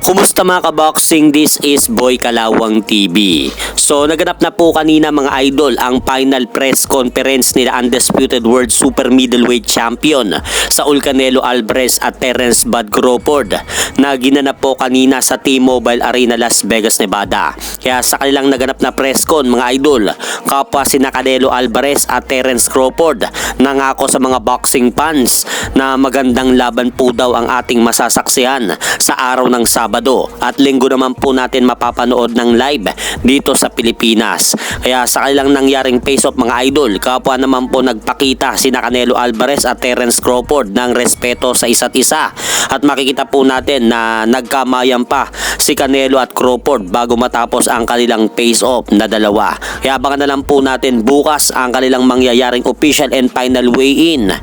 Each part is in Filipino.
Kumusta mga kaboxing? This is Boy Kalawang TV. So naganap na po kanina mga idol ang final press conference nila Undisputed World Super Middleweight Champion Saul Canelo Alvarez at Terence Bud Crawford na ginanap po kanina sa T-Mobile Arena, Las Vegas, Nevada. Kaya sa kanilang naganap na press con mga idol, kapwa sina Canelo Alvarez at Terence Crawford nangako sa mga boxing fans na magandang laban po daw ang ating masasaksihan sa araw ng Sabado. At linggo naman po natin mapapanood ng live dito sa Pilipinas. Kaya sa kanilang nangyaring face-off mga idol, kapwa naman po nagpakita sina Canelo Alvarez at Terence Crawford ng respeto sa isa't isa. At makikita po natin na nagkamayan pa si Canelo at Crawford bago matapos ang kanilang face-off na dalawa. Kaya abangan na lang po natin bukas ang kanilang mangyayaring official and final weigh-in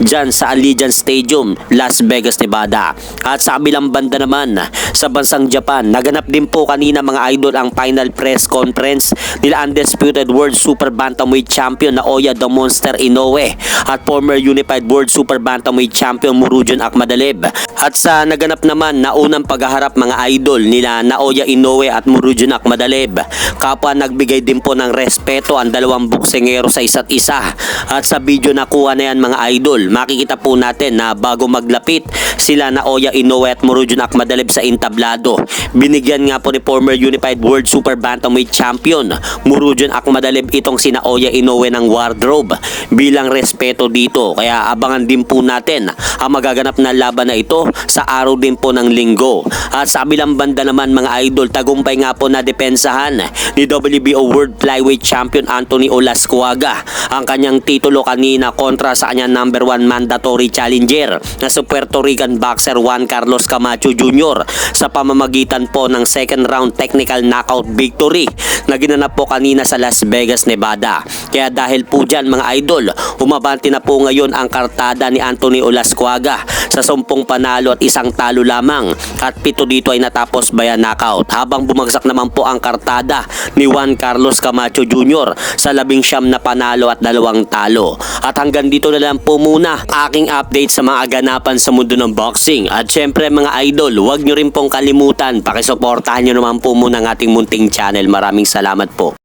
dyan sa Allegiant Stadium, Las Vegas, Nevada. At sa kabilang banda naman, sa bansang Japan, naganap din po kanina mga idol ang final press conference nila Undisputed World Super Bantamweight Champion Naoya the Monster Inoue at former Unified World Super Bantamweight Champion Murodjon Akhmadaliev. At sa naganap naman na unang paghaharap mga idol nila Naoya Inoue at Murodjon Akhmadaliev, kapwa nagbigay din po ng respeto ang dalawang boksingero sa isa't isa. At sa video na kuha na yan mga idol, makikita po natin na bago maglapit sila Naoya Inoue at Murodjon Akhmadaliev sa entablado, binigyan nga po ni former Unified World Super Bantamweight Champion Murodjon Akhmadaliev itong si Naoya Inoue ng wardrobe bilang respeto dito. Kaya abangan din po natin ang magaganap na laban na ito sa araw din po ng linggo. At sa kabilang banda naman mga idol, tagumpay nga po na depensahan ni WBO World Flyweight Champion Anthony Olascuaga ang kanyang titulo kanina kontra sa kanyang number 1 mandatory challenger na si Puerto Rican boxer Juan Carlos Camacho Jr. sa pamamagitan po ng second round technical knockout victory na ginanap po kanina sa Las Vegas, Nevada. Kaya dahil po dyan mga idol, humabante na po ngayon ang kartada ni Anthony Olascuaga sa 10 panalo at 1 talo lamang at 7 dito ay natapos via knockout, habang bumagsak naman po ang kartada ni Juan Carlos Camacho Jr. sa 19 na panalo at 2 talo. At hanggang dito na lang po muna aking update sa mga aganapan sa mundo ng boxing. At syempre mga idol, huwag nyo rin pong kalimutan, pakisuportahan nyo naman po muna ang ating munting channel. Maraming salamat po.